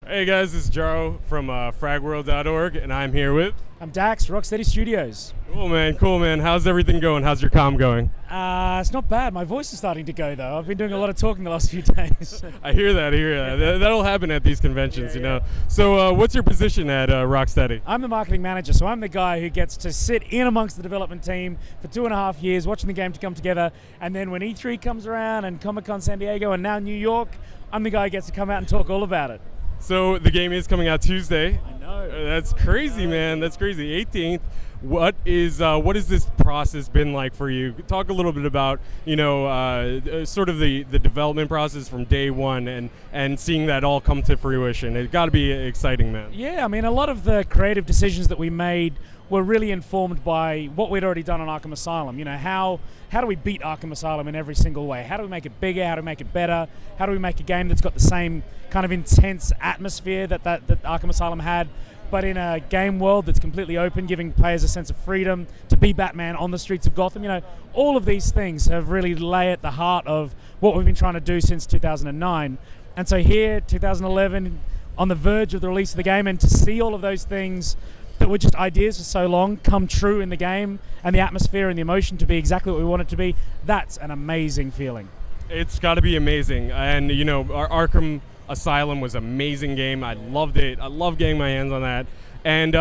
Hey guys, this is Jaro from fragworld.org, and I'm here with... I'm Dax, Rocksteady Studios. Cool man. How's everything going? How's your comm going? It's not bad. My voice is starting to go, though. I've been doing a lot of talking the last few days. I hear that. That'll happen at these conventions, you know. So what's your position at Rocksteady? I'm the marketing manager, so I'm the guy who gets to sit in amongst the development team for 2.5 years, watching the game to come together, and then when E3 comes around and Comic-Con San Diego and now New York, I'm the guy who gets to come out and talk all about it. So the game is coming out Tuesday. I know. That's crazy, man. That's crazy. 18th. What is this process been like for you? Talk a little bit about, sort of the development process from day one and seeing that all come to fruition. It's got to be exciting, man. Yeah, I mean, a lot of the creative decisions that we made were really informed by what we'd already done on Arkham Asylum. You know, how do we beat Arkham Asylum in every single way? How do we make it bigger? How do we make it better? How do we make a game that's got the same kind of intense atmosphere that Arkham Asylum had, but in a game world that's completely open, giving players a sense of freedom to be Batman on the streets of Gotham? You know, all of these things have really lay at the heart of what we've been trying to do since 2009. And so here, 2011, on the verge of the release of the game, and to see all of those things that were just ideas for so long come true in the game, and the atmosphere and the emotion to be exactly what we want it to be, that's an amazing feeling. It's got to be amazing. And, you know, our Arkham Asylum was an amazing game. I loved it. I love getting my hands on that. And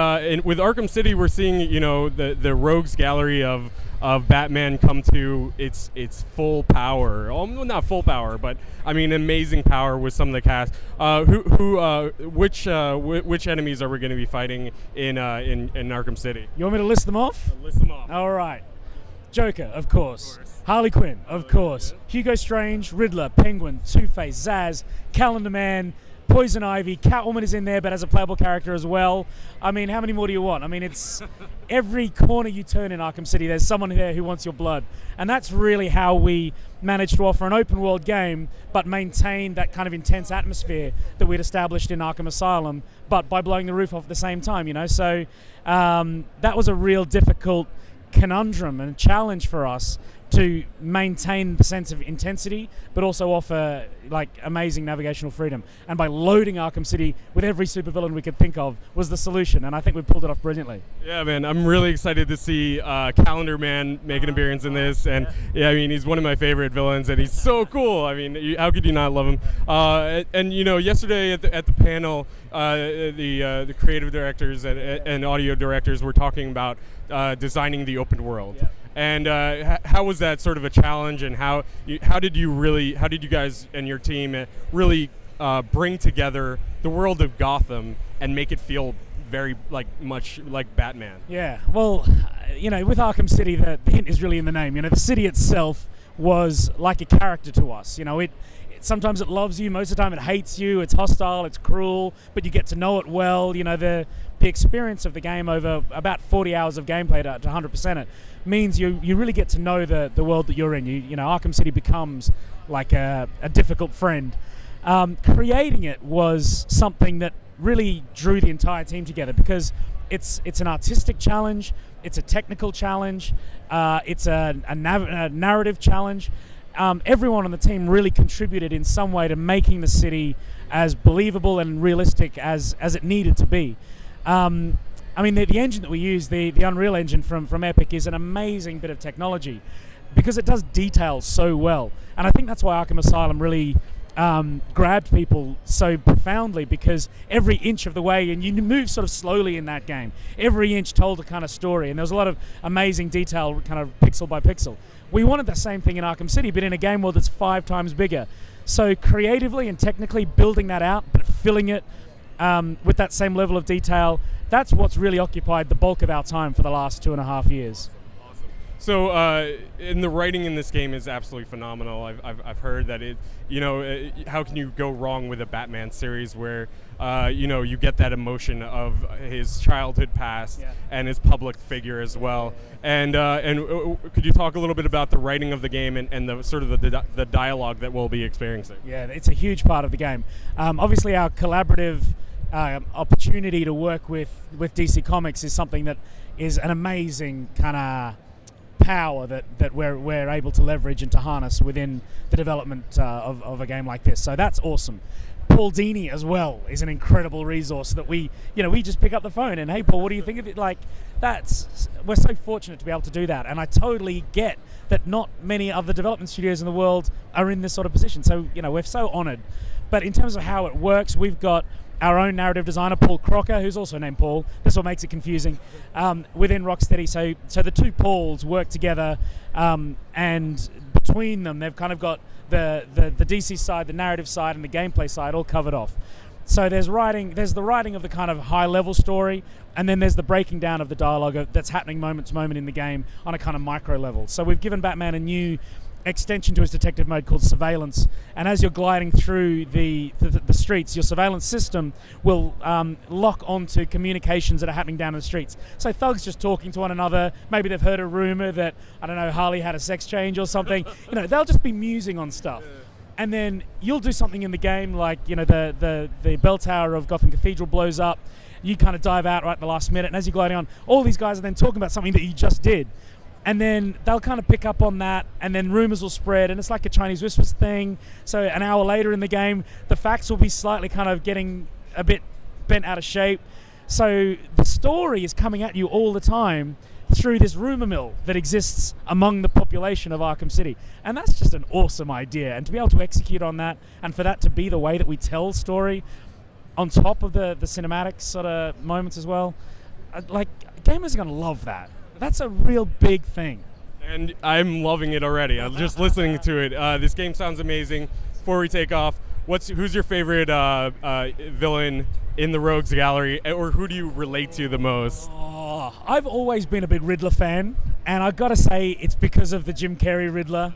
with Arkham City, we're seeing, you know, the rogues gallery of Batman come to its full power. Well, not full power, but I mean amazing power with some of the cast. Which enemies are we going to be fighting in Arkham City? You want me to list them off? List them off. All right. Joker, of course. Harley Quinn, of course. Hugo Strange, Riddler, Penguin, Two-Face, Zsasz, Calendar Man, Poison Ivy, Catwoman is in there, but as a playable character as well. I mean, how many more do you want? I mean, it's every corner you turn in Arkham City, there's someone there who wants your blood. And that's really how we managed to offer an open world game, but maintain that kind of intense atmosphere that we'd established in Arkham Asylum, but by blowing the roof off at the same time, you know? So that was a real difficult conundrum and challenge for us to maintain the sense of intensity, but also offer like amazing navigational freedom. And by loading Arkham City with every supervillain we could think of was the solution, and I think we pulled it off brilliantly. Yeah, man, I'm really excited to see Calendar Man make an appearance in this, and yeah, I mean, he's one of my favorite villains, and he's so cool. I mean, how could you not love him? And you know, yesterday at the panel, the creative directors and audio directors were talking about designing the open world. Yeah. And how was that sort of a challenge, and how did you guys and your team really bring together the world of Gotham and make it feel very much like Batman? Yeah, well, you know, with Arkham City, the hint is really in the name. You know, the city itself was like a character to us. You know, sometimes it loves you, most of the time it hates you, it's hostile, it's cruel, but you get to know it well. You know, the experience of the game over about 40 hours of gameplay to 100% it means you really get to know the world that you're in. You know, Arkham City becomes like a difficult friend. Creating it was something that really drew the entire team together, because it's an artistic challenge, it's a technical challenge, it's a narrative challenge. Everyone on the team really contributed in some way to making the city as believable and realistic as it needed to be. I mean, the engine that we use, the Unreal Engine from Epic, is an amazing bit of technology because it does detail so well. And I think that's why Arkham Asylum really grabbed people so profoundly, because every inch of the way, and you move sort of slowly in that game, every inch told a kind of story, and there was a lot of amazing detail kind of pixel by pixel. We wanted the same thing in Arkham City, but in a game world that's 5 times bigger. So creatively and technically building that out, but filling it with that same level of detail, that's what's really occupied the bulk of our time for the last 2.5 years. Awesome. So, and the writing in this game is absolutely phenomenal. I've heard that how can you go wrong with a Batman series where, you get that emotion of his childhood past and his public figure as well. And could you talk a little bit about the writing of the game and the sort of the dialogue that we'll be experiencing? Yeah, it's a huge part of the game. Obviously, our collaborative opportunity to work with DC Comics is something that is an amazing kind of power that we're able to leverage and to harness within the development of a game like this. So that's awesome. Paul Dini as well is an incredible resource that we just pick up the phone and, hey Paul, what do you think of it? Like, we're so fortunate to be able to do that, and I totally get that not many other development studios in the world are in this sort of position. So we're so honored. But in terms of how it works, we've got our own narrative designer, Paul Crocker, who's also named Paul. This what makes it confusing. Within Rocksteady, so the two Pauls work together, and between them, they've kind of got the DC side, the narrative side, and the gameplay side all covered off. So there's the writing of the kind of high-level story, and then there's the breaking down of the dialogue that's happening moment to moment in the game on a kind of micro level. So we've given Batman a new extension to his detective mode called Surveillance, and as you're gliding through the streets, your surveillance system will lock onto communications that are happening down in the streets. So thugs just talking to one another, maybe they've heard a rumor that, I don't know, Harley had a sex change or something. They'll just be musing on stuff. And then you'll do something in the game, like the bell tower of Gotham Cathedral blows up, you kind of dive out right at the last minute, and as you're gliding on, all these guys are then talking about something that you just did. And then they'll kind of pick up on that, and then rumors will spread, and it's like a Chinese whispers thing. So an hour later in the game, the facts will be slightly kind of getting a bit bent out of shape. So the story is coming at you all the time through this rumor mill that exists among the population of Arkham City. And that's just an awesome idea. And to be able to execute on that, and for that to be the way that we tell story, on top of the cinematic sort of moments as well, like, gamers are going to love that. That's a real big thing. And I'm loving it already. I'm just listening to it. This game sounds amazing. Before we take off, who's your favorite villain in the Rogues Gallery, or who do you relate to the most? Oh, I've always been a big Riddler fan, and I've got to say it's because of the Jim Carrey Riddler.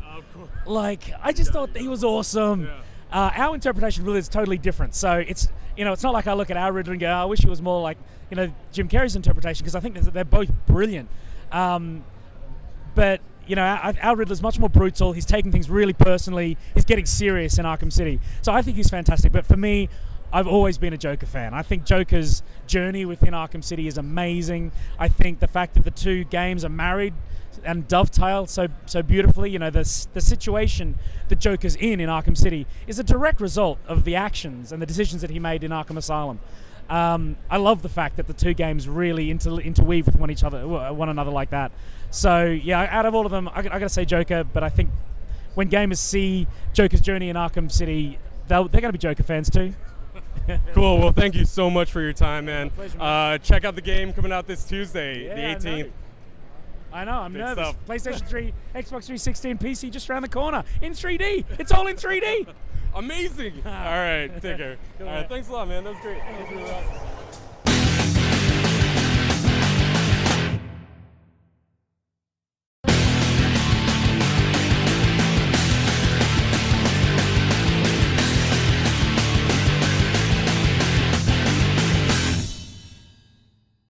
Like, I just thought he was awesome. Yeah. Our interpretation of Riddler is totally different. So it's not like I look at our Riddler and go, I wish he was more like Jim Carrey's interpretation, because I think they're both brilliant. But our Riddler's much more brutal. He's taking things really personally. He's getting serious in Arkham City. So I think he's fantastic. But for me, I've always been a Joker fan. I think Joker's journey within Arkham City is amazing. I think the fact that the two games are married and dovetail so beautifully, the situation that Joker's in Arkham City is a direct result of the actions and the decisions that he made in Arkham Asylum. I love the fact that the two games really interweave with one another like that. So yeah, out of all of them, I gotta say Joker. But I think when gamers see Joker's journey in Arkham City, they're gonna be Joker fans too. Cool. Well, thank you so much for your time, man. Pleasure, man. Check out the game coming out this Tuesday, the 18th. I know, I'm nervous. Stuff. PlayStation 3, Xbox 360, and PC just around the corner in 3D. It's all in 3D. Amazing. All right, take care. Cool, All right, thanks a lot, man. That was great.